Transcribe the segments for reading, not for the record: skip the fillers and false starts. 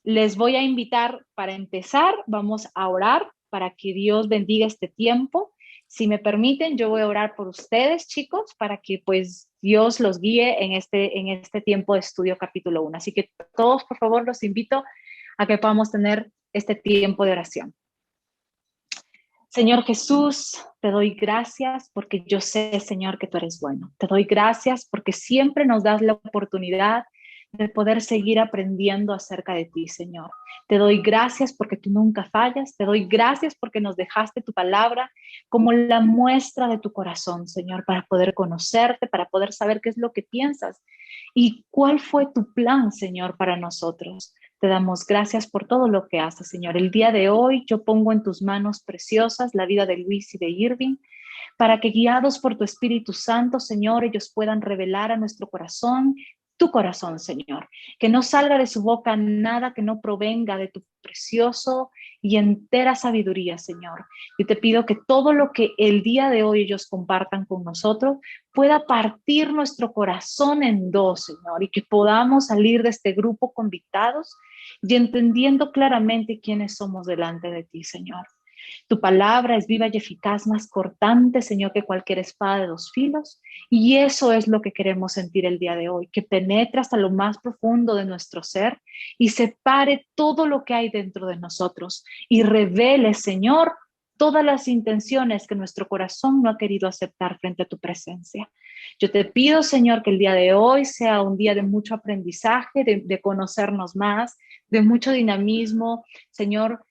Les voy a invitar para empezar, vamos a orar para que Dios bendiga este tiempo. Si me permiten, yo voy a orar por ustedes, chicos, para que pues Dios los guíe en este tiempo de estudio capítulo 1. Así que todos, por favor, los invito a que podamos tener este tiempo de oración. Señor Jesús, te doy gracias porque yo sé, Señor, que tú eres bueno. Te doy gracias porque siempre nos das la oportunidad de poder seguir aprendiendo acerca de ti, Señor. Te doy gracias porque tú nunca fallas. Te doy gracias porque nos dejaste tu palabra como la muestra de tu corazón, Señor, para poder conocerte, para poder saber qué es lo que piensas y cuál fue tu plan, Señor, para nosotros. Te damos gracias por todo lo que haces, Señor. El día de hoy yo pongo en tus manos preciosas la vida de Luis y de Irving, para que guiados por tu Espíritu Santo, Señor, ellos puedan revelar a nuestro corazón tu corazón, Señor. Que no salga de su boca nada que no provenga de tu precioso y entera sabiduría, Señor. Yo te pido que todo lo que el día de hoy ellos compartan con nosotros pueda partir nuestro corazón en dos, Señor, y que podamos salir de este grupo convictados y entendiendo claramente quiénes somos delante de ti, Señor. Tu palabra es viva y eficaz, más cortante, Señor, que cualquier espada de dos filos. Y eso es lo que queremos sentir el día de hoy, que penetre hasta lo más profundo de nuestro ser y separe todo lo que hay dentro de nosotros y revele, Señor, todas las intenciones que nuestro corazón no ha querido aceptar frente a tu presencia. Yo te pido, Señor, que el día de hoy sea un día de mucho aprendizaje, de conocernos más, de mucho dinamismo, Señor,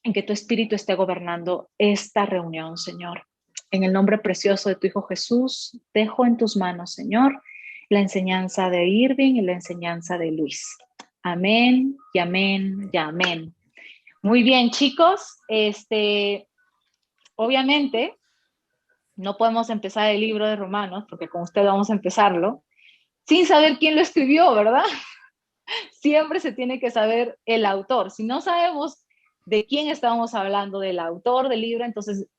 en que tu Espíritu esté gobernando esta reunión, Señor. En el nombre precioso de tu Hijo Jesús, dejo en tus manos, Señor, la enseñanza de Irving y la enseñanza de Luis. Amén y amén y amén. Muy bien, chicos. Obviamente, no podemos empezar el libro de Romanos, porque con usted vamos a empezarlo, sin saber quién lo escribió, ¿verdad? Siempre se tiene que saber el autor. Si no sabemos de quién estábamos hablando, del autor del libro, entonces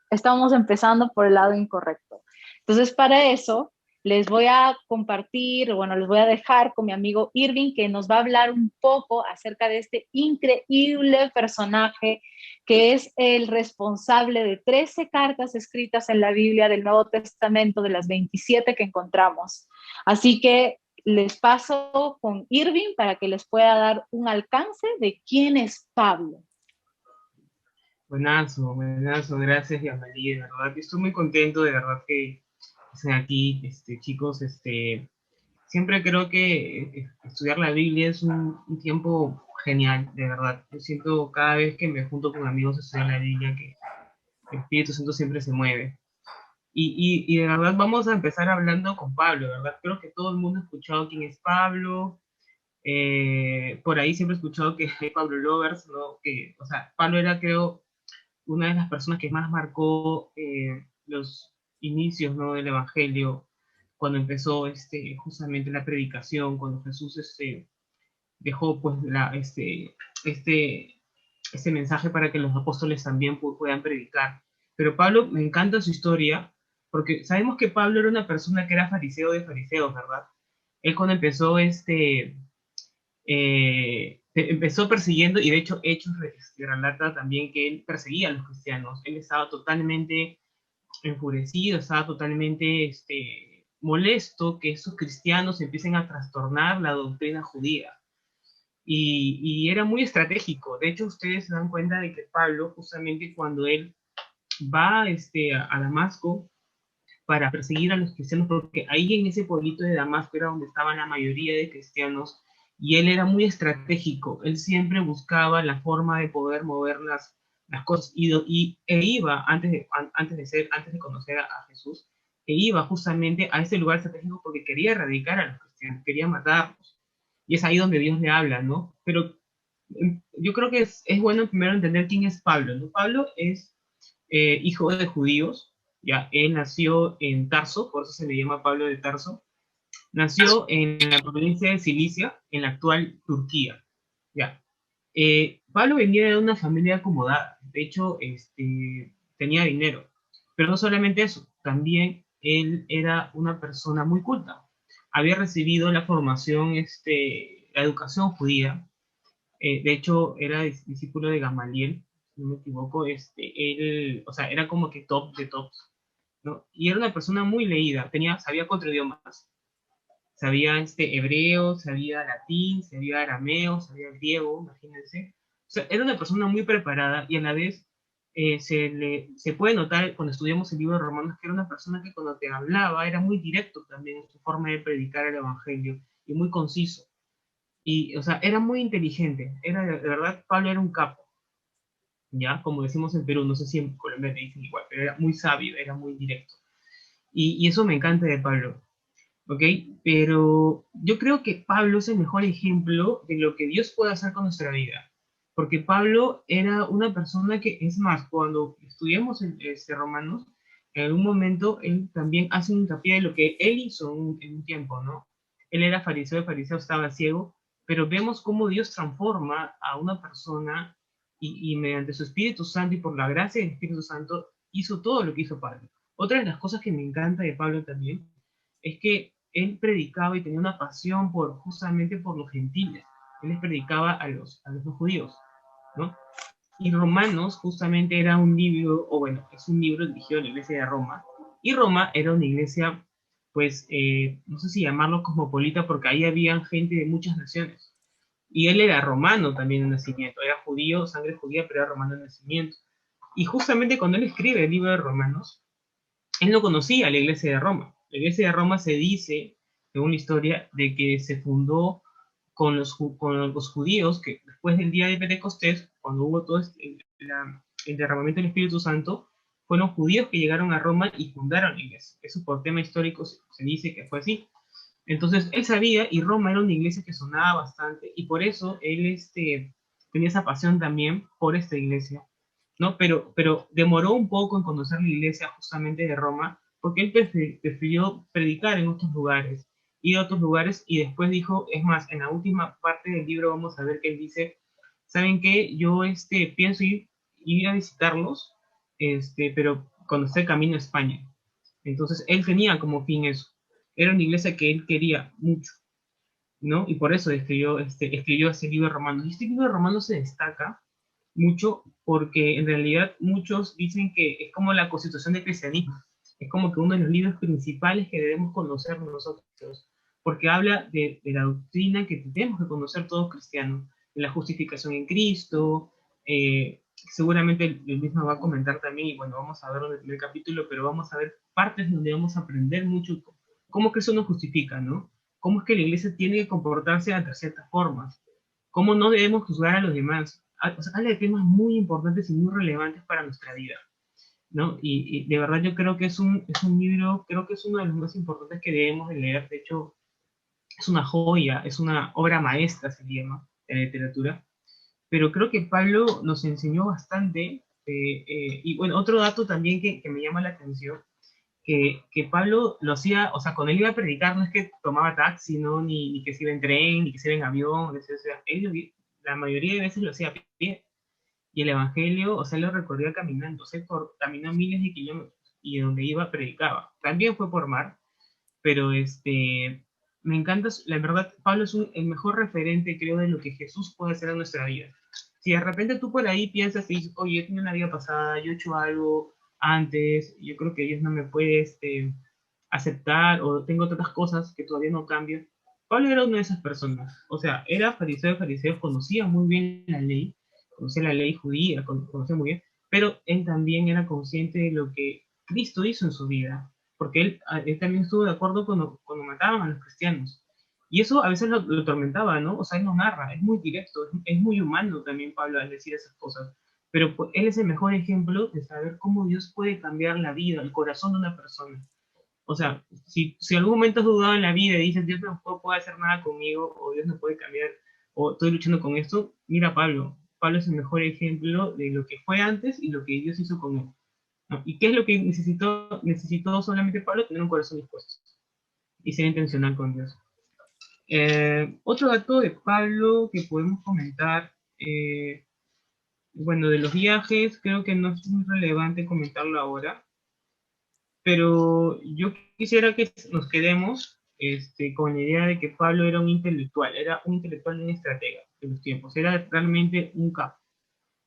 estamos empezando por el lado incorrecto. Entonces, para eso, les voy a compartir, bueno, les voy a dejar con mi amigo Irving, que nos va a hablar un poco acerca de este increíble personaje que es el responsable de 13 cartas escritas en la Biblia del Nuevo Testamento, de las 27 que encontramos. Así que les paso con Irving para que les pueda dar un alcance de quién es Pablo. Buenazo, buenazo, gracias, Yamali, de verdad, estoy muy contento, de verdad que estén aquí, chicos, siempre creo que estudiar la Biblia es un tiempo genial, de verdad, yo siento cada vez que me junto con amigos a estudiar la Biblia que el Espíritu Santo siempre se mueve, y de verdad vamos a empezar hablando con Pablo, de verdad, creo que todo el mundo ha escuchado quién es Pablo, por ahí siempre he escuchado que hay Pablo Lovers, ¿no? Que, o sea, Pablo era, creo, una de las personas que más marcó los inicios, ¿no? Del Evangelio, cuando empezó justamente la predicación, cuando Jesús dejó pues este, este mensaje para que los apóstoles también puedan predicar. Pero Pablo, me encanta su historia, porque sabemos que Pablo era una persona que era fariseo de fariseos, ¿verdad? Él cuando empezó empezó persiguiendo, y de hecho Hechos relata también que él perseguía a los cristianos. Él estaba totalmente enfurecido, estaba totalmente molesto que esos cristianos empiecen a trastornar la doctrina judía. Y era muy estratégico. De hecho, ustedes se dan cuenta de que Pablo, justamente cuando él va a Damasco para perseguir a los cristianos, porque ahí en ese pueblito de Damasco era donde estaban la mayoría de cristianos, y él era muy estratégico, él siempre buscaba la forma de poder mover las cosas, e iba, antes de conocer a Jesús, e iba justamente a ese lugar estratégico porque quería erradicar a los cristianos, quería matarlos, y es ahí donde Dios le habla, ¿no? Pero yo creo que es bueno primero entender quién es Pablo, ¿no? Pablo es hijo de judíos, ya, él nació en Tarso, por eso se le llama Pablo de Tarso, nació en la provincia de Cilicia, en la actual Turquía, ya. Pablo venía de una familia acomodada, de hecho, tenía dinero, pero no solamente eso, también él era una persona muy culta, había recibido la formación, la educación judía, De hecho, era discípulo de Gamaliel, si no me equivoco. Él, o sea, era como que top de tops, ¿no? Y era una persona muy leída, sabía 4 idiomas. Sabía hebreo, sabía latín, sabía arameo, sabía griego, imagínense. O sea, era una persona muy preparada y a la vez se puede notar cuando estudiamos el libro de Romanos que era una persona que cuando te hablaba era muy directo también en su forma de predicar el evangelio y muy conciso. Y, o sea, era muy inteligente. Era, de verdad, Pablo era un capo, ¿ya? Como decimos en Perú, no sé si en Colombia te dicen igual, pero era muy sabio, era muy directo. Y eso me encanta de Pablo. ¿Ok? Pero yo creo que Pablo es el mejor ejemplo de lo que Dios puede hacer con nuestra vida. Porque Pablo era una persona que, es más, cuando estudiamos Romanos, en algún momento él también hace un hincapié de lo que él hizo en un tiempo, ¿no? Él era fariseo, el fariseo estaba ciego, pero vemos cómo Dios transforma a una persona y mediante su Espíritu Santo y por la gracia del Espíritu Santo hizo todo lo que hizo Pablo. Otra de las cosas que me encanta de Pablo también es que él predicaba y tenía una pasión justamente por los gentiles. Él les predicaba a los no judíos, ¿no? Y Romanos justamente era un libro, o bueno, es un libro dirigido a la iglesia de Roma. Y Roma era una iglesia, pues, no sé si llamarlo cosmopolita, porque ahí había gente de muchas naciones. Y él era romano también de nacimiento, era judío, sangre judía, pero era romano de nacimiento. Y justamente cuando él escribe el libro de Romanos, él no conocía a la iglesia de Roma. La iglesia de Roma se dice, según la historia, de que se fundó con los judíos, que después del día de Pentecostés, cuando hubo todo el derramamiento del Espíritu Santo, fueron judíos que llegaron a Roma y fundaron la iglesia. Eso por tema histórico se dice que fue así. Entonces él sabía, y Roma era una iglesia que sonaba bastante, y por eso él tenía esa pasión también por esta iglesia, ¿no? Pero demoró un poco en conocer la iglesia justamente de Roma, porque él prefirió predicar en otros lugares, ir a otros lugares, y después dijo, es más, en la última parte del libro vamos a ver que él dice, ¿saben qué? Yo pienso ir a visitarlos, pero cuando esté camino a España. Entonces él tenía como fin eso. Era una iglesia que él quería mucho, ¿no? Y por eso escribió ese libro de Romanos. Y este libro de Romanos se destaca mucho porque en realidad muchos dicen que es como la constitución del cristianismo. Es como que uno de los libros principales que debemos conocer nosotros, porque habla de la doctrina que tenemos que conocer todos cristianos, de la justificación en Cristo. Seguramente el mismo va a comentar también, y bueno, vamos a verlo en el primer capítulo, pero vamos a ver partes donde vamos a aprender mucho cómo Cristo nos justifica, ¿no? Cómo es que la iglesia tiene que comportarse ante ciertas formas, cómo no debemos juzgar a los demás. O sea, habla de temas muy importantes y muy relevantes para nuestra vida, ¿no? Y de verdad yo creo que es un libro, creo que es uno de los más importantes que debemos de leer. De hecho, es una joya, es una obra maestra, se llama, de la literatura. Pero creo que Pablo nos enseñó bastante. Y bueno, otro dato también que me llama la atención, que Pablo lo hacía, o sea, cuando él iba a predicar no es que tomaba taxi, ¿no? Ni que se iba en tren, ni que se iba en avión, o sea, la mayoría de veces lo hacía a pie. Y el evangelio, o sea, lo recorría caminando, o sea, caminó miles de kilómetros y donde iba predicaba. También fue por mar, pero me encanta, la verdad, Pablo es el mejor referente, creo, de lo que Jesús puede hacer en nuestra vida. Si de repente tú por ahí piensas y dices, oye, yo tengo una vida pasada, yo he hecho algo antes, yo creo que Dios no me puede aceptar, o tengo tantas cosas que todavía no cambio. Pablo era una de esas personas, o sea, era fariseo de fariseos, conocía muy bien la ley, conocía la ley judía, conocía muy bien, pero él también era consciente de lo que Cristo hizo en su vida, porque él también estuvo de acuerdo cuando mataban a los cristianos. Y eso a veces lo atormentaba, ¿no? O sea, él no narra, es muy directo, es muy humano también Pablo al decir esas cosas. Pero pues, él es el mejor ejemplo de saber cómo Dios puede cambiar la vida, el corazón de una persona. O sea, si algún momento has dudado en la vida y dices, Dios no puede hacer nada conmigo, o Dios no puede cambiar, o estoy luchando con esto, mira a Pablo. Pablo es el mejor ejemplo de lo que fue antes y lo que Dios hizo con él, ¿no? ¿Y qué es lo que necesitó solamente Pablo? Tener un corazón dispuesto y ser intencional con Dios. Otro dato de Pablo que podemos comentar, bueno, de los viajes, creo que no es muy relevante comentarlo ahora, pero yo quisiera que nos quedemos con la idea de que Pablo era un intelectual y un estratega. de los tiempos. Era realmente un capo.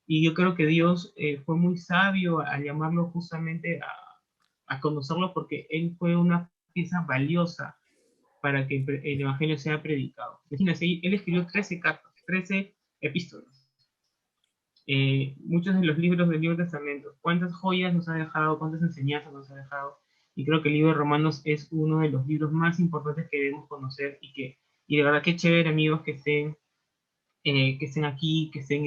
Y yo creo que Dios fue muy sabio al llamarlo justamente a conocerlo, porque él fue una pieza valiosa para que el Evangelio sea predicado. Imagínense, él escribió 13 cartas, 13 epístolas. Muchos de los libros del Nuevo Testamento. ¿Cuántas joyas nos ha dejado? ¿Cuántas enseñanzas nos ha dejado? Y creo que el libro de Romanos es uno de los libros más importantes que debemos conocer, y de verdad que chévere, amigos, que estén aquí, que estén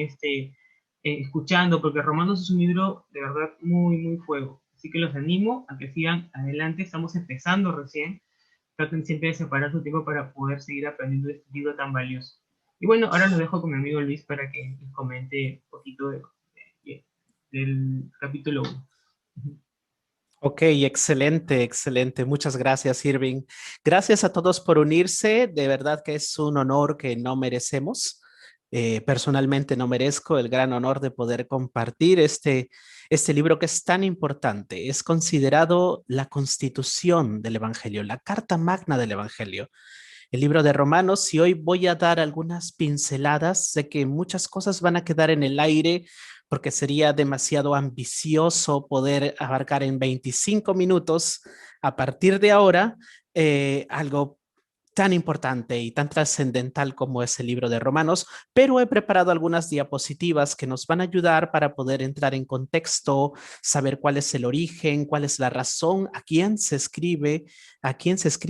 escuchando, porque Romanos es un libro de verdad muy, muy fuego. Así que los animo a que sigan adelante. Estamos empezando recién. Traten siempre de separar su tiempo para poder seguir aprendiendo de este libro tan valioso. Y bueno, ahora los dejo con mi amigo Luis para que les comente un poquito del capítulo 1. Ok, excelente, excelente. Muchas gracias, Irving. Gracias a todos por unirse. De verdad que es un honor que no merecemos. Personalmente no merezco el gran honor de poder compartir este libro que es tan importante. Es considerado la constitución del Evangelio, la carta magna del Evangelio, el libro de Romanos. Y hoy voy a dar algunas pinceladas. Sé que muchas cosas van a quedar en el aire porque sería demasiado ambicioso poder abarcar en 25 minutos a partir de ahora algo tan importante y tan trascendental como es el libro de Romanos, pero he preparado algunas diapositivas que nos van a ayudar para poder entrar en contexto, saber cuál es el origen, cuál es la razón, a quién se escribe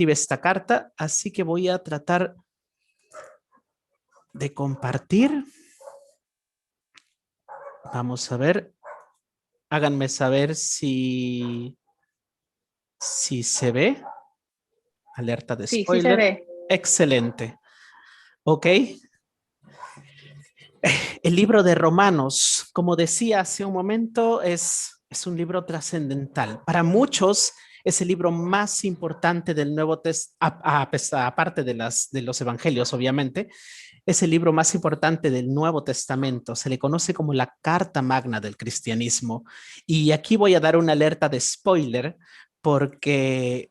esta carta. Así que voy a tratar de compartir. Vamos a ver. Háganme saber si se ve. Alerta de Sí, sí se spoiler. ve. Excelente. Ok. El libro de Romanos, como decía hace un momento, es un libro trascendental. Para muchos es el libro más importante del Nuevo Testamento, aparte de los evangelios, obviamente. Es el libro más importante del Nuevo Testamento. Se le conoce como la carta magna del cristianismo. Y aquí voy a dar una alerta de spoiler, porque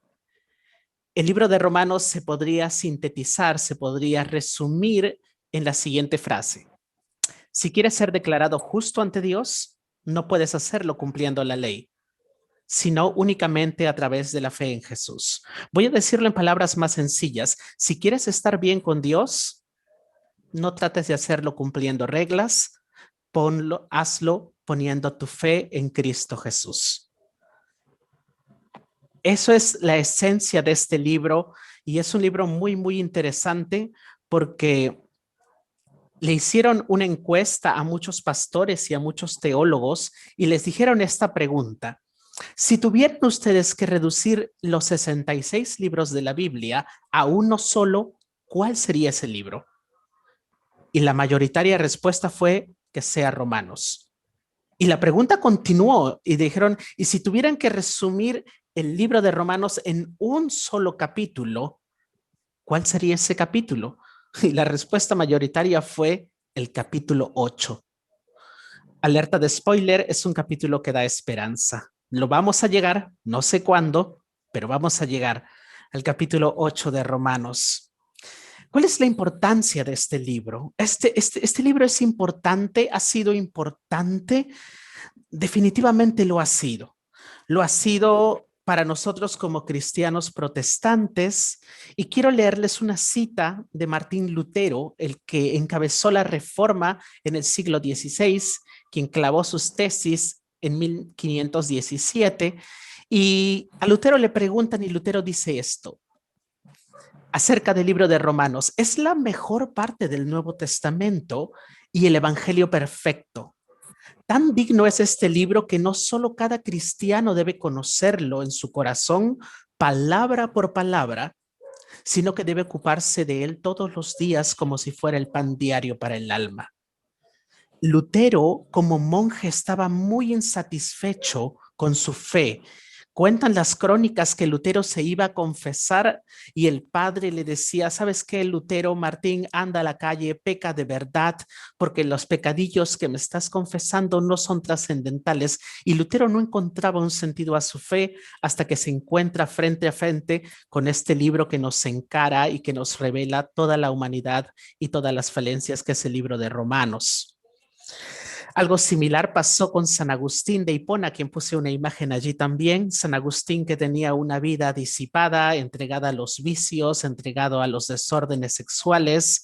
el libro de Romanos se podría sintetizar, se podría resumir en la siguiente frase: si quieres ser declarado justo ante Dios, no puedes hacerlo cumpliendo la ley, sino únicamente a través de la fe en Jesús. Voy a decirlo en palabras más sencillas. Si quieres estar bien con Dios, no trates de hacerlo cumpliendo reglas, hazlo poniendo tu fe en Cristo Jesús. Eso es la esencia de este libro, y es un libro muy, muy interesante porque le hicieron una encuesta a muchos pastores y a muchos teólogos y les dijeron esta pregunta: si tuvieran ustedes que reducir los 66 libros de la Biblia a uno solo, ¿cuál sería ese libro? Y la mayoritaria respuesta fue que sea Romanos. Y la pregunta continuó y dijeron: ¿y si tuvieran que resumir el libro de Romanos en un solo capítulo, cuál sería ese capítulo? Y la respuesta mayoritaria fue el capítulo 8. Alerta de spoiler, es un capítulo que da esperanza. Lo vamos a llegar, no sé cuándo, pero vamos a llegar al capítulo 8 de Romanos. ¿Cuál es la importancia de este libro? Este libro es importante, ha sido importante, definitivamente lo ha sido. Lo ha sido para nosotros como cristianos protestantes, y quiero leerles una cita de Martín Lutero, el que encabezó la Reforma en el siglo XVI, quien clavó sus tesis en 1517, y a Lutero le preguntan y Lutero dice esto acerca del libro de Romanos: es la mejor parte del Nuevo Testamento y el Evangelio perfecto. Tan digno es este libro que no solo cada cristiano debe conocerlo en su corazón, palabra por palabra, sino que debe ocuparse de él todos los días como si fuera el pan diario para el alma. Lutero, como monje, estaba muy insatisfecho con su fe, Cuentan las crónicas que Lutero se iba a confesar y el padre le decía, ¿sabes qué, Lutero? Martín, anda a la calle, peca de verdad, porque los pecadillos que me estás confesando no son trascendentales. Y Lutero no encontraba un sentido a su fe hasta que se encuentra frente a frente con este libro que nos encara y que nos revela toda la humanidad y todas las falencias que es el libro de Romanos. Algo similar pasó con San Agustín de Hipona, quien puse una imagen allí también. San Agustín, que tenía una vida disipada, entregada a los vicios, entregado a los desórdenes sexuales.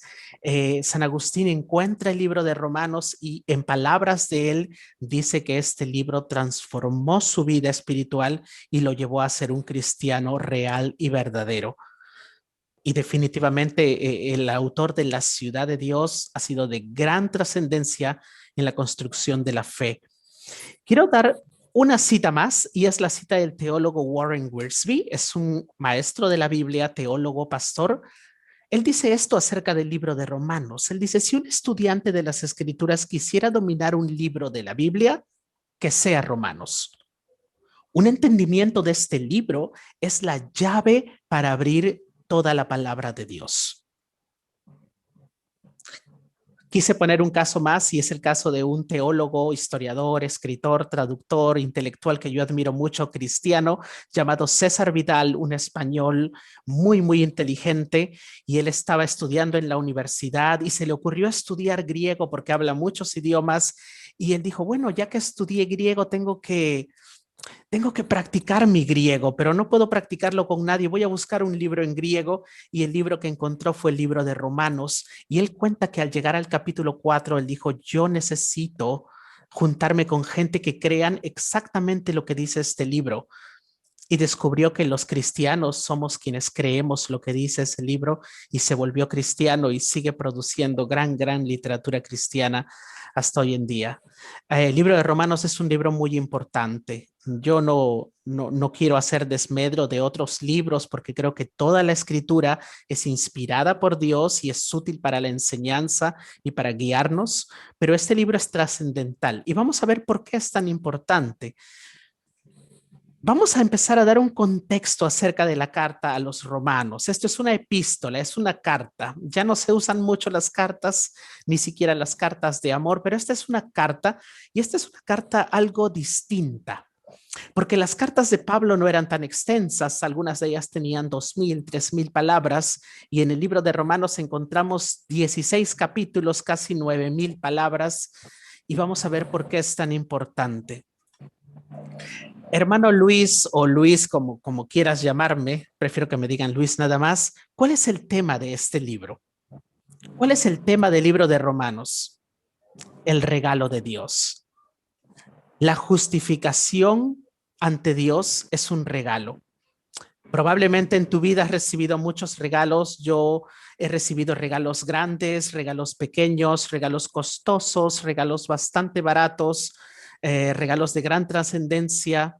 San Agustín encuentra el libro de Romanos y en palabras de él dice que este libro transformó su vida espiritual y lo llevó a ser un cristiano real y verdadero. Y definitivamente el autor de La Ciudad de Dios ha sido de gran trascendencia en la construcción de la fe. Quiero dar una cita más y es la cita del teólogo Warren Wiersbe. Es un maestro de la Biblia, teólogo, pastor. Él dice esto acerca del libro de Romanos. Él dice, si un estudiante de las Escrituras quisiera dominar un libro de la Biblia, que sea Romanos. Un entendimiento de este libro es la llave para abrir toda la palabra de Dios. Quise poner un caso más y es el caso de un teólogo, historiador, escritor, traductor, intelectual que yo admiro mucho, cristiano, llamado César Vidal, un español muy inteligente, y él estaba estudiando en la universidad y se le ocurrió estudiar griego porque habla muchos idiomas y él dijo, bueno, ya que estudié griego tengo que practicar mi griego, pero no puedo practicarlo con nadie. Voy a buscar un libro en griego y el libro que encontró fue el libro de Romanos. Y él cuenta que al llegar al capítulo 4, él dijo, yo necesito juntarme con gente que crean exactamente lo que dice este libro. Y descubrió que los cristianos somos quienes creemos lo que dice ese libro y se volvió cristiano y sigue produciendo gran literatura cristiana hasta hoy en día. El libro de Romanos es un libro muy importante. Yo no quiero hacer desmedro de otros libros porque creo que toda la escritura es inspirada por Dios y es útil para la enseñanza y para guiarnos, pero este libro es trascendental y vamos a ver por qué es tan importante. Vamos a empezar a dar un contexto acerca de la carta a los romanos. Esto es una epístola, es una carta. Ya no se usan mucho las cartas, ni siquiera las cartas de amor, pero esta es una carta y esta es una carta algo distinta, porque las cartas de Pablo no eran tan extensas. Algunas de ellas tenían 2,000, 3,000 palabras y en el libro de Romanos encontramos 16 capítulos, casi 9,000 palabras y vamos a ver por qué es tan importante. Hermano Luis o Luis, como quieras llamarme, prefiero que me digan Luis nada más. ¿Cuál es el tema de este libro? ¿Cuál es el tema del libro de Romanos? El regalo de Dios. La justificación ante Dios es un regalo. Probablemente en tu vida has recibido muchos regalos. Yo he recibido regalos grandes, regalos pequeños, regalos costosos, regalos bastante baratos, regalos de gran trascendencia,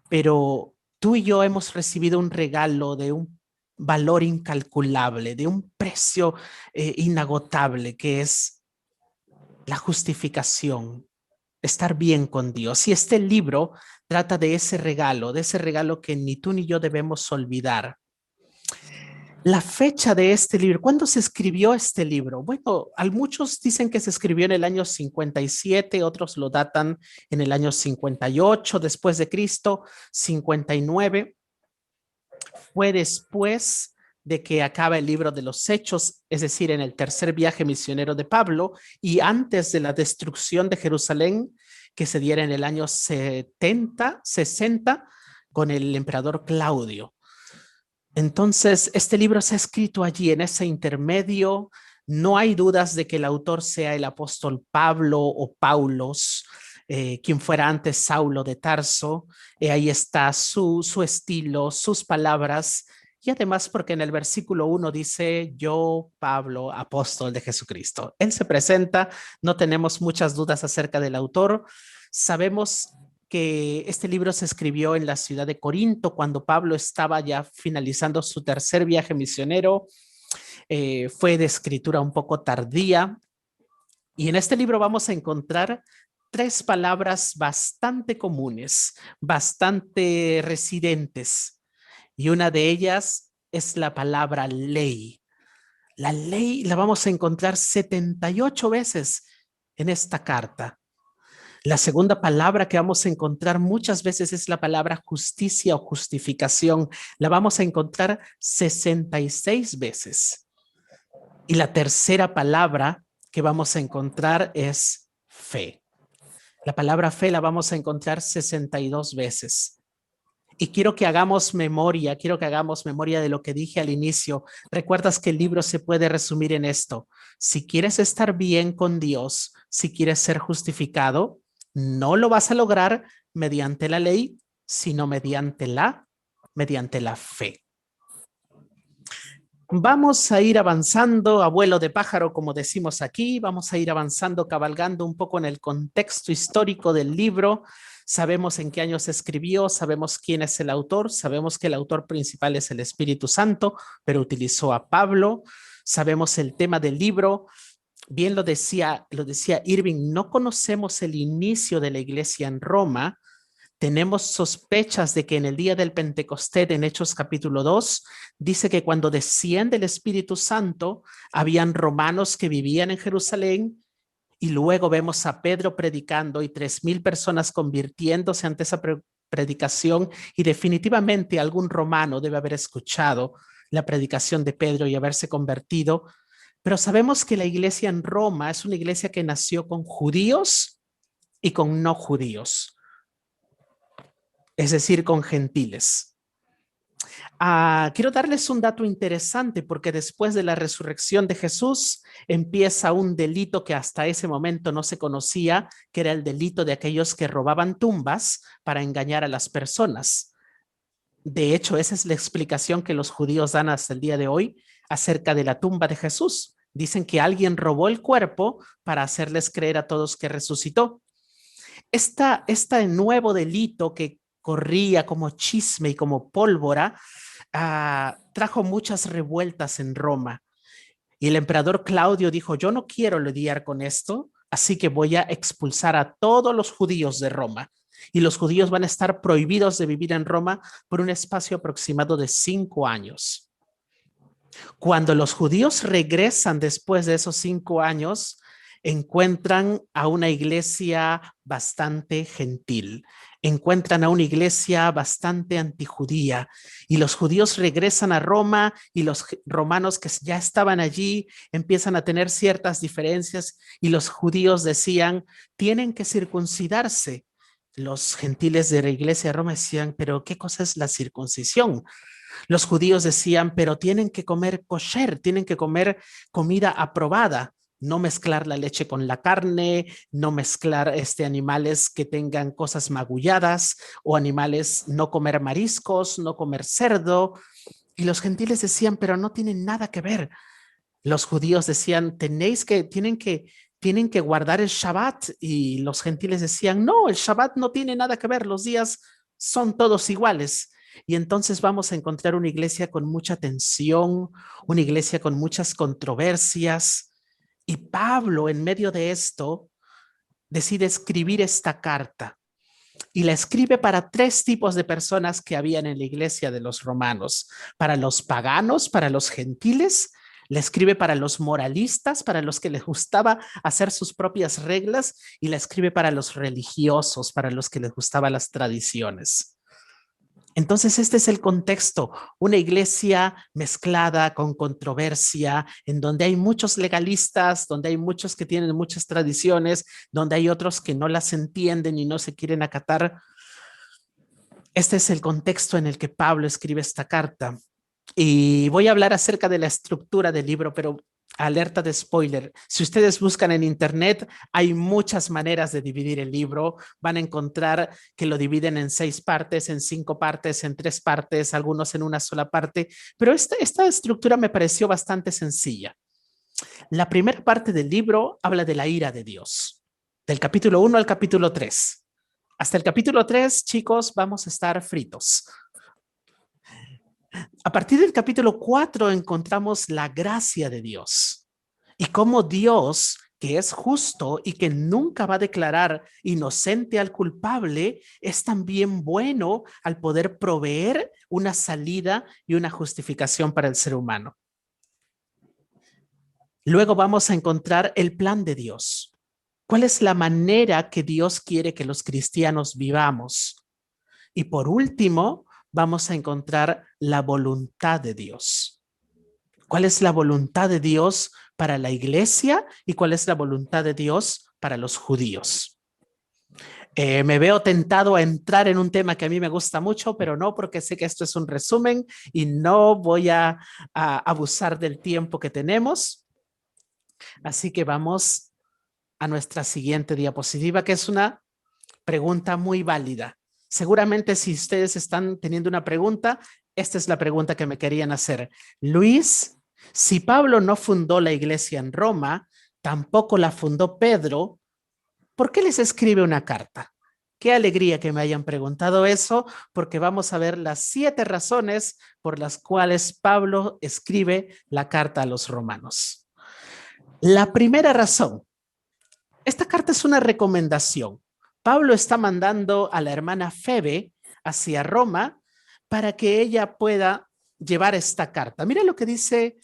pero tú y yo hemos recibido un regalo de un valor incalculable, de un precio inagotable, que es la justificación, estar bien con Dios. Y este libro trata de ese regalo que ni tú ni yo debemos olvidar. La fecha de este libro, ¿cuándo se escribió este libro? Bueno, muchos dicen que se escribió en el año 57, otros lo datan en el año 58 después de Cristo, 59. Fue después de que acaba el libro de los Hechos, es decir, en el tercer viaje misionero de Pablo y antes de la destrucción de Jerusalén que se diera en el año 60 con el emperador Claudio. Entonces, este libro se ha escrito allí en ese intermedio. No hay dudas de que el autor sea el apóstol Pablo o Paulos, quien fuera antes Saulo de Tarso. Ahí está su estilo, sus palabras. Y además porque en el versículo 1 dice, yo, Pablo, apóstol de Jesucristo. Él se presenta, no tenemos muchas dudas acerca del autor. Sabemos que este libro se escribió en la ciudad de Corinto cuando Pablo estaba ya finalizando su tercer viaje misionero. Fue de escritura un poco tardía. Y en este libro vamos a encontrar tres palabras bastante comunes, bastante residentes, y una de ellas es la palabra ley. La ley la vamos a encontrar 78 veces en esta carta. La segunda palabra que vamos a encontrar muchas veces es la palabra justicia o justificación. La vamos a encontrar 66 veces. Y la tercera palabra que vamos a encontrar es fe. La palabra fe la vamos a encontrar 62 veces. Y quiero que hagamos memoria de lo que dije al inicio. Recuerdas que el libro se puede resumir en esto. Si quieres estar bien con Dios, si quieres ser justificado, no lo vas a lograr mediante la ley, sino mediante la fe. Vamos a ir avanzando a vuelo de pájaro, como decimos aquí. Vamos a ir avanzando, cabalgando un poco en el contexto histórico del libro. Sabemos en qué año se escribió, sabemos quién es el autor, sabemos que el autor principal es el Espíritu Santo, pero utilizó a Pablo. Sabemos el tema del libro. Bien lo decía Irving, no conocemos el inicio de la iglesia en Roma. Tenemos sospechas de que en el día del Pentecostés, en Hechos capítulo 2, dice que cuando desciende el Espíritu Santo, habían romanos que vivían en Jerusalén, y luego vemos a Pedro predicando y 3,000 personas convirtiéndose ante esa predicación, y definitivamente algún romano debe haber escuchado la predicación de Pedro y haberse convertido. Pero sabemos que la iglesia en Roma es una iglesia que nació con judíos y con no judíos, es decir, con gentiles. Quiero darles un dato interesante, porque después de la resurrección de Jesús empieza un delito que hasta ese momento no se conocía, que era el delito de aquellos que robaban tumbas para engañar a las personas. De hecho, esa es la explicación que los judíos dan hasta el día de hoy acerca de la tumba de Jesús. Dicen que alguien robó el cuerpo para hacerles creer a todos que resucitó. Este nuevo delito que corría como chisme y como pólvora, trajo muchas revueltas en Roma. Y el emperador Claudio dijo: yo no quiero lidiar con esto, así que voy a expulsar a todos los judíos de Roma. Y los judíos van a estar prohibidos de vivir en Roma por un espacio aproximado de 5 años. Cuando los judíos regresan después de esos 5 años, encuentran a una iglesia bastante gentil, encuentran a una iglesia bastante antijudía, y los judíos regresan a Roma, y los romanos que ya estaban allí empiezan a tener ciertas diferencias, y los judíos decían: tienen que circuncidarse. Los gentiles de la iglesia de Roma decían: pero ¿qué cosa es la circuncisión? Los judíos decían: pero tienen que comer kosher, tienen que comer comida aprobada, no mezclar la leche con la carne, no mezclar animales que tengan cosas magulladas, o animales, no comer mariscos, no comer cerdo. Y los gentiles decían: pero no tienen nada que ver. Los judíos decían: tienen que guardar el Shabbat, y los gentiles decían: no, el Shabbat no tiene nada que ver, los días son todos iguales. Y entonces vamos a encontrar una iglesia con mucha tensión, una iglesia con muchas controversias. Y Pablo, en medio de esto, decide escribir esta carta. Y la escribe para 3 tipos de personas que habían en la iglesia de los romanos: para los paganos, para los gentiles. La escribe para los moralistas, para los que les gustaba hacer sus propias reglas, y la escribe para los religiosos, para los que les gustaban las tradiciones. Entonces, este es el contexto: una iglesia mezclada con controversia, en donde hay muchos legalistas, donde hay muchos que tienen muchas tradiciones, donde hay otros que no las entienden y no se quieren acatar. Este es el contexto en el que Pablo escribe esta carta. Y voy a hablar acerca de la estructura del libro, pero alerta de spoiler: si ustedes buscan en internet, hay muchas maneras de dividir el libro. Van a encontrar que lo dividen en 6 partes, en 5 partes, en 3 partes, algunos en una sola parte, pero esta estructura me pareció bastante sencilla. La primera parte del libro habla de la ira de Dios, del capítulo 1 al capítulo 3. Hasta el capítulo 3, chicos, vamos a estar fritos. A partir del capítulo 4 encontramos la gracia de Dios y cómo Dios que es justo y que nunca va a declarar inocente al culpable, es también bueno al poder proveer una salida y una justificación para el ser humano. Luego vamos a encontrar el plan de Dios. ¿Cuál es la manera que Dios quiere que los cristianos vivamos? Y por último, vamos a encontrar la voluntad de Dios. ¿Cuál es la voluntad de Dios para la iglesia y cuál es la voluntad de Dios para los judíos? Me veo tentado a entrar en un tema que a mí me gusta mucho, pero no, porque sé que esto es un resumen y no voy a abusar del tiempo que tenemos. Así que vamos a nuestra siguiente diapositiva, que es una pregunta muy válida. Seguramente si ustedes están teniendo una pregunta, esta es la pregunta que me querían hacer. Luis, si Pablo no fundó la iglesia en Roma, tampoco la fundó Pedro, ¿por qué les escribe una carta? Qué alegría que me hayan preguntado eso, porque vamos a ver las 7 razones por las cuales Pablo escribe la carta a los romanos. La primera razón, esta carta es una recomendación. Pablo está mandando a la hermana Febe hacia Roma para que ella pueda llevar esta carta. Mira lo que dice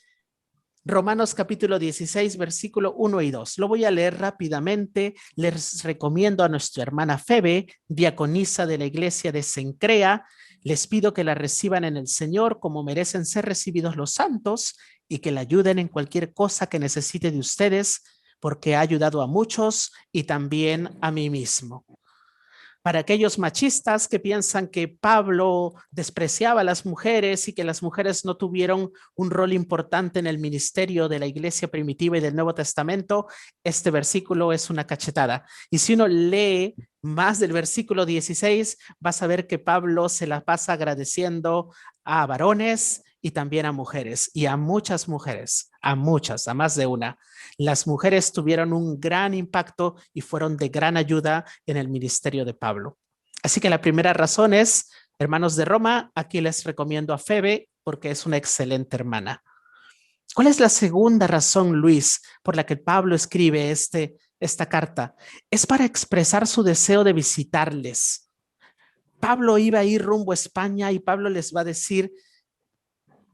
Romanos capítulo 16, versículo 1 y 2. Lo voy a leer rápidamente. Les recomiendo a nuestra hermana Febe, diaconisa de la iglesia de Cencrea. Les pido que la reciban en el Señor como merecen ser recibidos los santos y que la ayuden en cualquier cosa que necesite de ustedes, porque ha ayudado a muchos y también a mí mismo. Para aquellos machistas que piensan que Pablo despreciaba a las mujeres y que las mujeres no tuvieron un rol importante en el ministerio de la iglesia primitiva y del Nuevo Testamento, este versículo es una cachetada. Y si uno lee más del versículo 16, vas a ver que Pablo se la pasa agradeciendo a varones y también a mujeres, y a muchas mujeres, a muchas, a más de una. Las mujeres tuvieron un gran impacto y fueron de gran ayuda en el ministerio de Pablo. Así que la primera razón es, hermanos de Roma, aquí les recomiendo a Febe porque es una excelente hermana. ¿Cuál es la segunda razón, Luis, por la que Pablo escribe esta carta? Es para expresar su deseo de visitarles. Pablo iba a ir rumbo a España y Pablo les va a decir,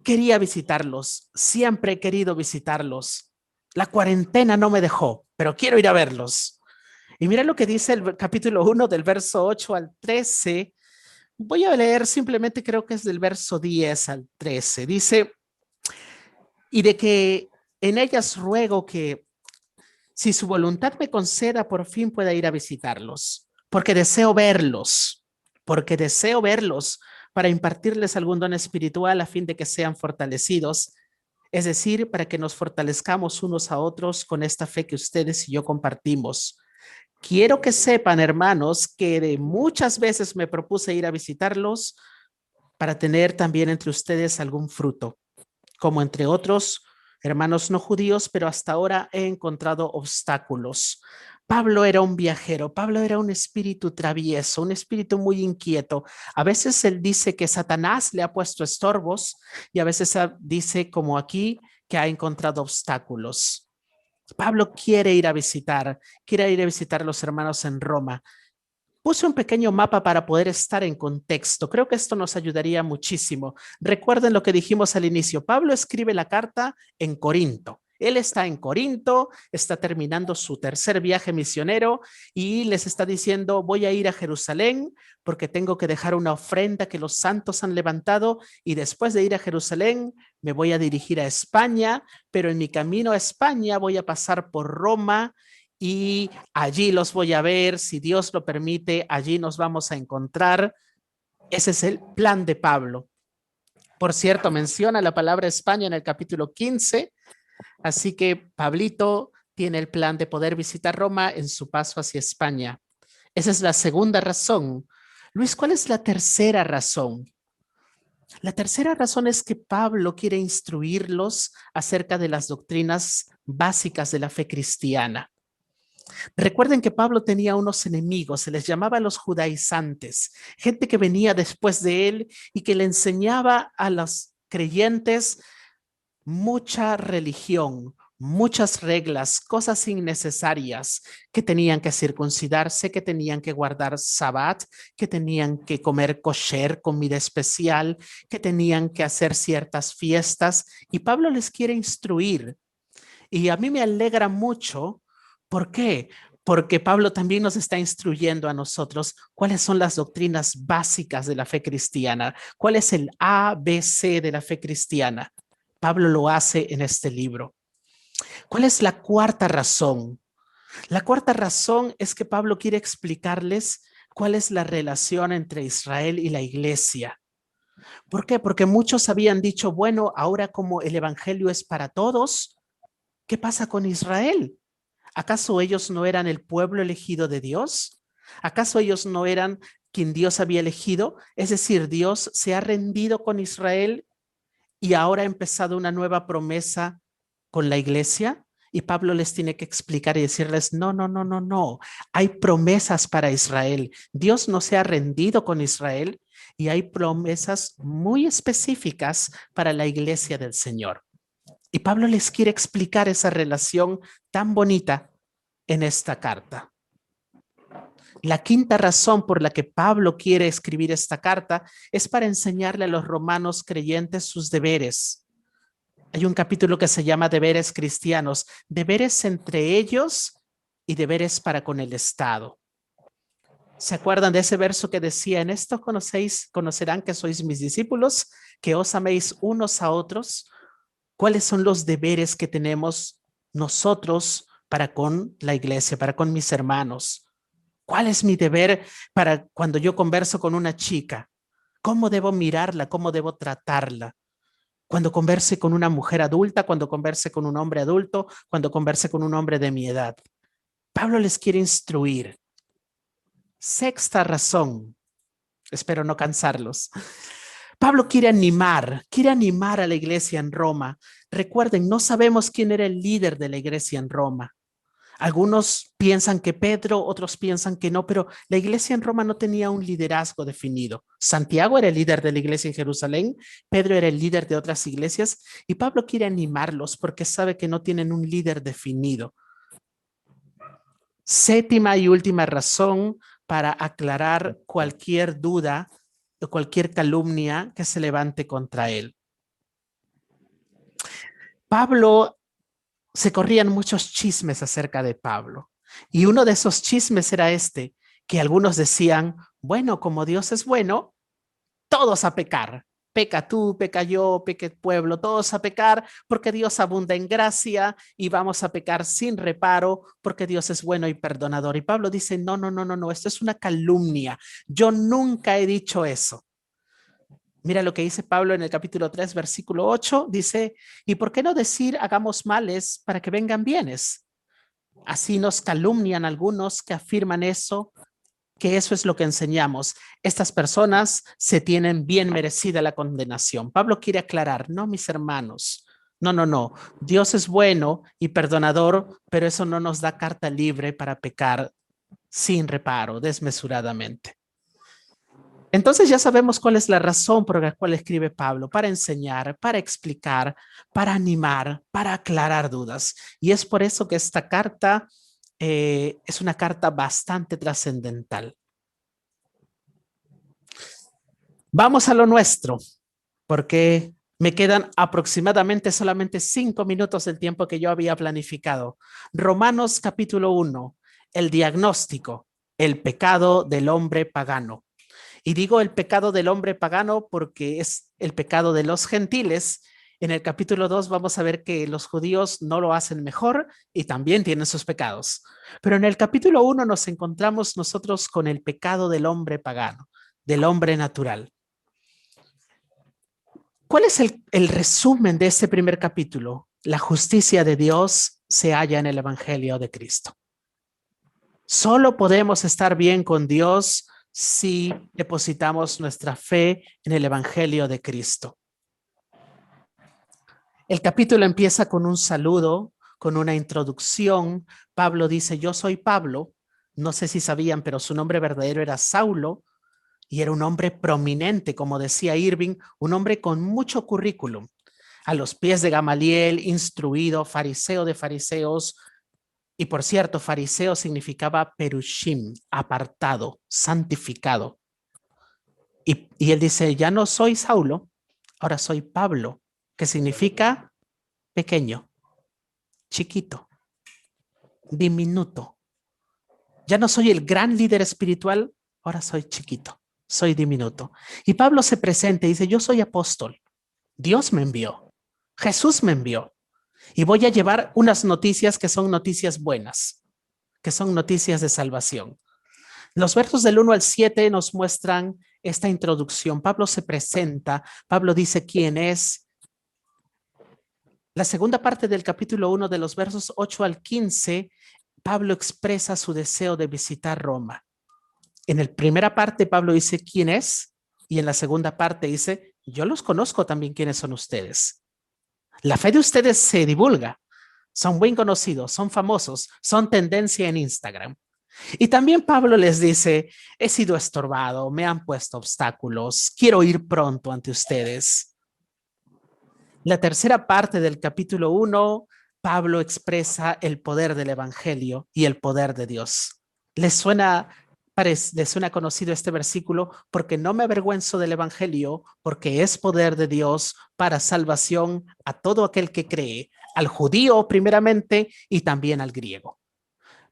quería visitarlos, siempre he querido visitarlos. La cuarentena no me dejó, pero quiero ir a verlos. Y mira lo que dice el capítulo 1 del verso 8 al 13. Voy a leer simplemente, creo que es del verso 10 al 13. Dice, y de que en ellas ruego que, si su voluntad me conceda, por fin pueda ir a visitarlos, porque deseo verlos para impartirles algún don espiritual a fin de que sean fortalecidos, es decir, para que nos fortalezcamos unos a otros con esta fe que ustedes y yo compartimos. Quiero que sepan, hermanos, que de muchas veces me propuse ir a visitarlos para tener también entre ustedes algún fruto, como entre otros hermanos no judíos, pero hasta ahora he encontrado obstáculos. Pablo era un viajero, Pablo era un espíritu travieso, un espíritu muy inquieto. A veces él dice que Satanás le ha puesto estorbos y a veces dice, como aquí, que ha encontrado obstáculos. Pablo quiere ir a visitar a los hermanos en Roma. Puse un pequeño mapa para poder estar en contexto. Creo que esto nos ayudaría muchísimo. Recuerden lo que dijimos al inicio. Pablo escribe la carta en Corinto. Él está en Corinto, está terminando su tercer viaje misionero y les está diciendo, voy a ir a Jerusalén porque tengo que dejar una ofrenda que los santos han levantado y después de ir a Jerusalén me voy a dirigir a España, pero en mi camino a España voy a pasar por Roma y allí los voy a ver, si Dios lo permite, allí nos vamos a encontrar. Ese es el plan de Pablo. Por cierto, menciona la palabra España en el capítulo 15, así que Pablito tiene el plan de poder visitar Roma en su paso hacia España. Esa es la segunda razón. Luis, ¿cuál es la tercera razón? La tercera razón es que Pablo quiere instruirlos acerca de las doctrinas básicas de la fe cristiana. Recuerden que Pablo tenía unos enemigos, se les llamaba los judaizantes, gente que venía después de él y que le enseñaba a los creyentes mucha religión, muchas reglas, cosas innecesarias, que tenían que circuncidarse, que tenían que guardar sabbat, que tenían que comer kosher, comida especial, que tenían que hacer ciertas fiestas. Y Pablo les quiere instruir. Y a mí me alegra mucho. ¿Por qué? Porque Pablo también nos está instruyendo a nosotros cuáles son las doctrinas básicas de la fe cristiana, cuál es el ABC de la fe cristiana. Pablo lo hace en este libro. ¿Cuál es la cuarta razón? La cuarta razón es que Pablo quiere explicarles cuál es la relación entre Israel y la iglesia. ¿Por qué? Porque muchos habían dicho, bueno, ahora como el evangelio es para todos, ¿qué pasa con Israel? ¿Acaso ellos no eran el pueblo elegido de Dios? ¿Acaso ellos no eran quien Dios había elegido? Es decir, Dios se ha rendido con Israel y ahora ha empezado una nueva promesa con la iglesia. Y Pablo les tiene que explicar y decirles, no, no, no, no, no. Hay promesas para Israel. Dios no se ha rendido con Israel y hay promesas muy específicas para la iglesia del Señor. Y Pablo les quiere explicar esa relación tan bonita en esta carta. La quinta razón por la que Pablo quiere escribir esta carta es para enseñarle a los romanos creyentes sus deberes. Hay un capítulo que se llama Deberes cristianos, deberes entre ellos y deberes para con el Estado. ¿Se acuerdan de ese verso que decía, en esto conocerán que sois mis discípulos, que os améis unos a otros? ¿Cuáles son los deberes que tenemos nosotros para con la iglesia, para con mis hermanos? ¿Cuál es mi deber para cuando yo converso con una chica? ¿Cómo debo mirarla? ¿Cómo debo tratarla? Cuando converse con una mujer adulta, cuando converse con un hombre adulto, cuando converse con un hombre de mi edad. Pablo les quiere instruir. Sexta razón, espero no cansarlos. Pablo quiere animar a la iglesia en Roma. Recuerden, no sabemos quién era el líder de la iglesia en Roma. Algunos piensan que Pedro, otros piensan que no, pero la iglesia en Roma no tenía un liderazgo definido. Santiago era el líder de la iglesia en Jerusalén, Pedro era el líder de otras iglesias y Pablo quiere animarlos porque sabe que no tienen un líder definido. Séptima y última razón para aclarar cualquier duda o cualquier calumnia que se levante contra él. Pablo, se corrían muchos chismes acerca de Pablo. Y uno de esos chismes era este, que algunos decían, bueno, como Dios es bueno, todos a pecar. Peca tú, peca yo, peca el pueblo, todos a pecar porque Dios abunda en gracia y vamos a pecar sin reparo porque Dios es bueno y perdonador. Y Pablo dice, no, no, no, no, no, esto es una calumnia. Yo nunca he dicho eso. Mira lo que dice Pablo en el capítulo 3, versículo 8, dice, ¿y por qué no decir hagamos males para que vengan bienes? Así nos calumnian algunos que afirman eso, que eso es lo que enseñamos. Estas personas se tienen bien merecida la condenación. Pablo quiere aclarar, no, mis hermanos, no, no, no. Dios es bueno y perdonador, pero eso no nos da carta libre para pecar sin reparo, desmesuradamente. Entonces ya sabemos cuál es la razón por la cual escribe Pablo, para enseñar, para explicar, para animar, para aclarar dudas. Y es por eso que esta carta es una carta bastante trascendental. Vamos a lo nuestro, porque me quedan aproximadamente solamente 5 minutos del tiempo que yo había planificado. Romanos capítulo 1, el diagnóstico, el pecado del hombre pagano. Y digo el pecado del hombre pagano porque es el pecado de los gentiles. En el capítulo 2 vamos a ver que los judíos no lo hacen mejor y también tienen sus pecados. Pero en el capítulo 1 nos encontramos nosotros con el pecado del hombre pagano, del hombre natural. ¿Cuál es el resumen de este primer capítulo? La justicia de Dios se halla en el Evangelio de Cristo. Solo podemos estar bien con Dios si depositamos nuestra fe en el Evangelio de Cristo. El capítulo empieza con un saludo, con una introducción. Pablo dice, yo soy Pablo. No sé si sabían, pero su nombre verdadero era Saulo y era un hombre prominente, como decía Irving, un hombre con mucho currículum. a los pies de Gamaliel, instruido, fariseo de fariseos. Y por cierto, fariseo significaba perushim, apartado, santificado. Y él dice, ya no soy Saulo, ahora soy Pablo, que significa pequeño, chiquito, diminuto. Ya no soy el gran líder espiritual, ahora soy chiquito, soy diminuto. Y Pablo se presenta y dice, yo soy apóstol, Dios me envió, Jesús me envió. Y voy a llevar unas noticias que son noticias buenas, que son noticias de salvación. Los versos del 1 al 7 nos muestran esta introducción. Pablo se presenta, Pablo dice quién es. La segunda parte del capítulo 1, de los versos 8 al 15, Pablo expresa su deseo de visitar Roma. En la primera parte, Pablo dice quién es, y en la segunda parte dice, yo los conozco también quiénes son ustedes. La fe de ustedes se divulga, son bien conocidos, son famosos, son tendencia en Instagram. Y también Pablo les dice, he sido estorbado, me han puesto obstáculos, quiero ir pronto ante ustedes. La tercera parte del capítulo 1, Pablo expresa el poder del evangelio y el poder de Dios. ¿Les suena conocido este versículo? Porque no me avergüenzo del evangelio, porque es poder de Dios para salvación a todo aquel que cree, al judío primeramente y también al griego.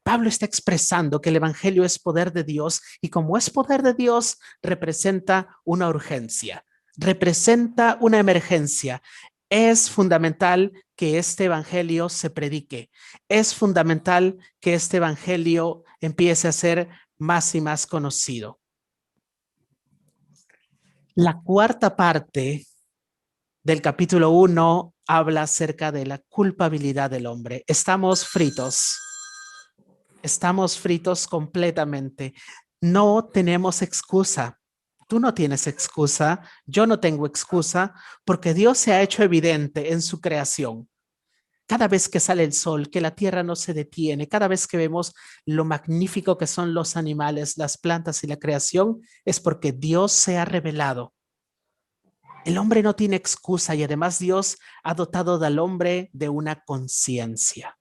Pablo está expresando que el evangelio es poder de Dios y como es poder de Dios, representa una urgencia, representa una emergencia. Es fundamental que este evangelio se predique. Es fundamental que este evangelio empiece a ser más y más conocido. La cuarta parte del capítulo 1 habla acerca de la culpabilidad del hombre. Estamos fritos completamente. No tenemos excusa. Tú no tienes excusa, yo no tengo excusa, porque Dios se ha hecho evidente en su creación. Cada vez que sale el sol, que la tierra no se detiene, cada vez que vemos lo magnífico que son los animales, las plantas y la creación, es porque Dios se ha revelado. El hombre no tiene excusa y además Dios ha dotado al hombre de una conciencia.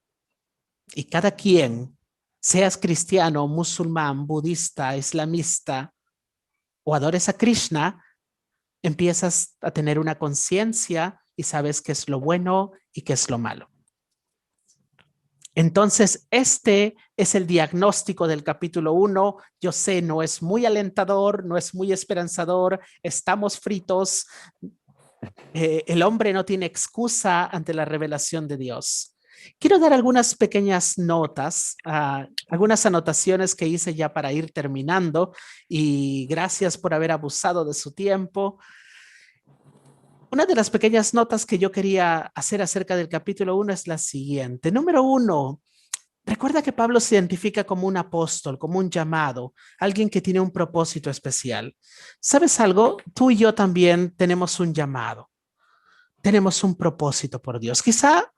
Y cada quien, seas cristiano, musulmán, budista, islamista o adores a Krishna, empiezas a tener una conciencia y sabes qué es lo bueno y qué es lo malo. Entonces, este es el diagnóstico del capítulo 1. Yo sé, no es muy alentador, no es muy esperanzador, estamos fritos. El hombre no tiene excusa ante la revelación de Dios. Quiero dar algunas pequeñas notas, algunas anotaciones que hice ya para ir terminando y gracias por haber abusado de su tiempo. Una de las pequeñas notas que yo quería hacer acerca del capítulo 1 es la siguiente. Número 1, recuerda que Pablo se identifica como un apóstol, como un llamado, alguien que tiene un propósito especial. ¿Sabes algo? Tú y yo también tenemos un llamado, tenemos un propósito por Dios. Quizá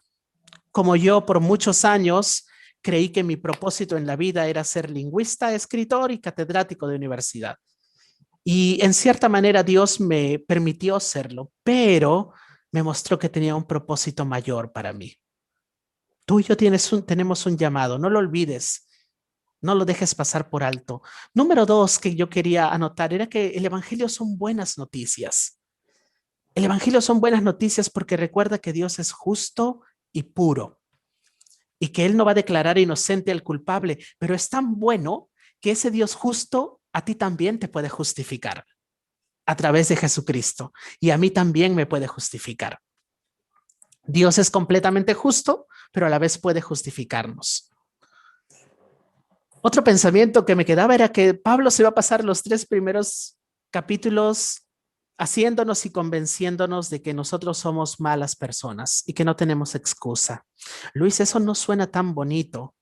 como yo por muchos años creí que mi propósito en la vida era ser lingüista, escritor y catedrático de universidad. Y en cierta manera Dios me permitió serlo, pero me mostró que tenía un propósito mayor para mí. Tú y yo tenemos un llamado, no lo olvides, no lo dejes pasar por alto. Número 2 que yo quería anotar era que el evangelio son buenas noticias. El evangelio son buenas noticias porque recuerda que Dios es justo y puro y que Él no va a declarar inocente al culpable, pero es tan bueno que ese Dios justo a ti también te puede justificar a través de Jesucristo y a mí también me puede justificar. Dios es completamente justo, pero a la vez puede justificarnos. Otro pensamiento que me quedaba era que Pablo se va a pasar los 3 primeros capítulos haciéndonos y convenciéndonos de que nosotros somos malas personas y que no tenemos excusa. Luis, eso no suena tan bonito.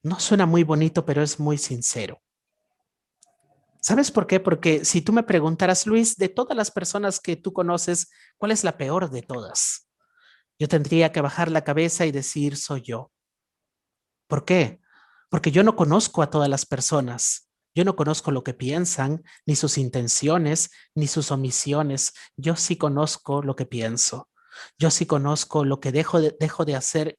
No suena muy bonito, pero es muy sincero. ¿Sabes por qué? Porque si tú me preguntaras, Luis, de todas las personas que tú conoces, ¿cuál es la peor de todas? Yo tendría que bajar la cabeza y decir, soy yo. ¿Por qué? Porque yo no conozco a todas las personas. Yo no conozco lo que piensan, ni sus intenciones, ni sus omisiones. Yo sí conozco lo que pienso. Yo sí conozco lo que dejo de hacer.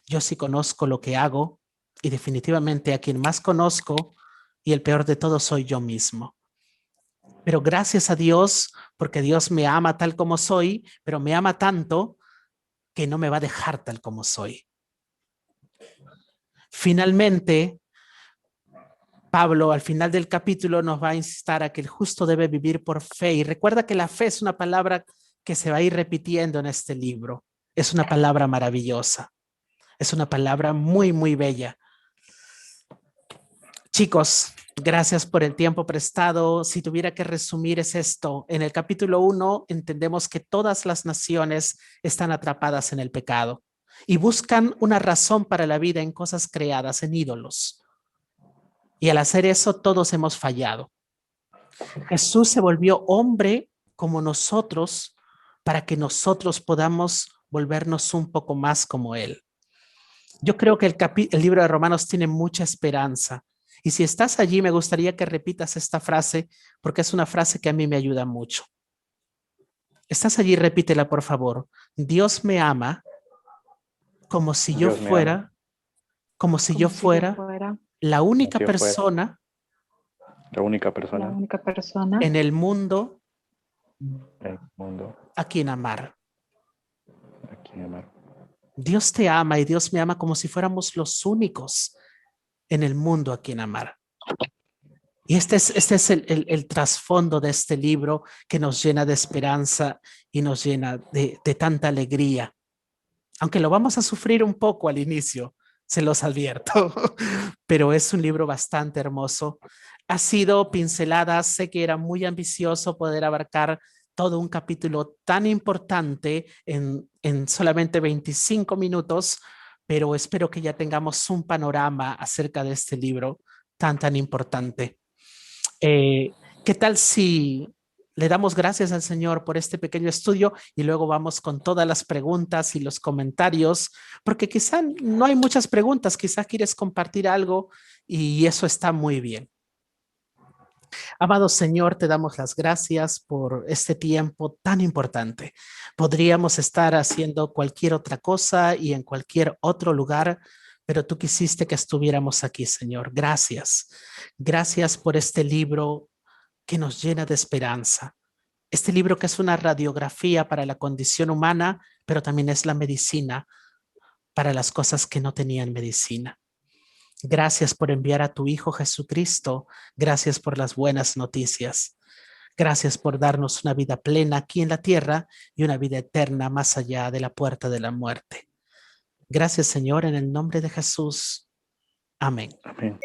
Yo sí conozco lo que hago. Y definitivamente a quien más conozco, y el peor de todo, soy yo mismo. Pero gracias a Dios, porque Dios me ama tal como soy, pero me ama tanto que no me va a dejar tal como soy. Finalmente, Pablo al final del capítulo nos va a instar a que el justo debe vivir por fe. Y recuerda que la fe es una palabra que se va a ir repitiendo en este libro. Es una palabra maravillosa. Es una palabra muy, muy bella. Chicos, gracias por el tiempo prestado. Si tuviera que resumir es esto. En el capítulo 1 entendemos que todas las naciones están atrapadas en el pecado y buscan una razón para la vida en cosas creadas, en ídolos. Y al hacer eso todos hemos fallado. Jesús se volvió hombre como nosotros para que nosotros podamos volvernos un poco más como Él. Yo creo que el libro de Romanos tiene mucha esperanza. Y si estás allí, me gustaría que repitas esta frase, porque es una frase que a mí me ayuda mucho. Estás allí, repítela, por favor. Dios me ama como si yo fuera, como si yo fuera la única persona la única persona en el mundo a a quien amar. quien amar. Dios te ama y Dios me ama como si fuéramos los únicos en el mundo a quien amar. Y este es el trasfondo de este libro que nos llena de esperanza y nos llena de tanta alegría. Aunque lo vamos a sufrir un poco al inicio, se los advierto, pero es un libro bastante hermoso. Ha sido pincelada, sé que era muy ambicioso poder abarcar todo un capítulo tan importante en solamente 25 minutos, pero espero que ya tengamos un panorama acerca de este libro tan importante. ¿Qué tal si le damos gracias al Señor por este pequeño estudio y luego vamos con todas las preguntas y los comentarios? Porque quizá no hay muchas preguntas, quizá quieres compartir algo y eso está muy bien. Amado Señor, te damos las gracias por este tiempo tan importante. Podríamos estar haciendo cualquier otra cosa y en cualquier otro lugar, pero tú quisiste que estuviéramos aquí, Señor. Gracias. Gracias por este libro que nos llena de esperanza. Este libro que es una radiografía para la condición humana, pero también es la medicina para las cosas que no tenían medicina. Gracias por enviar a tu Hijo Jesucristo. Gracias por las buenas noticias. Gracias por darnos una vida plena aquí en la tierra y una vida eterna más allá de la puerta de la muerte. Gracias, Señor, en el nombre de Jesús. Amén. Amén.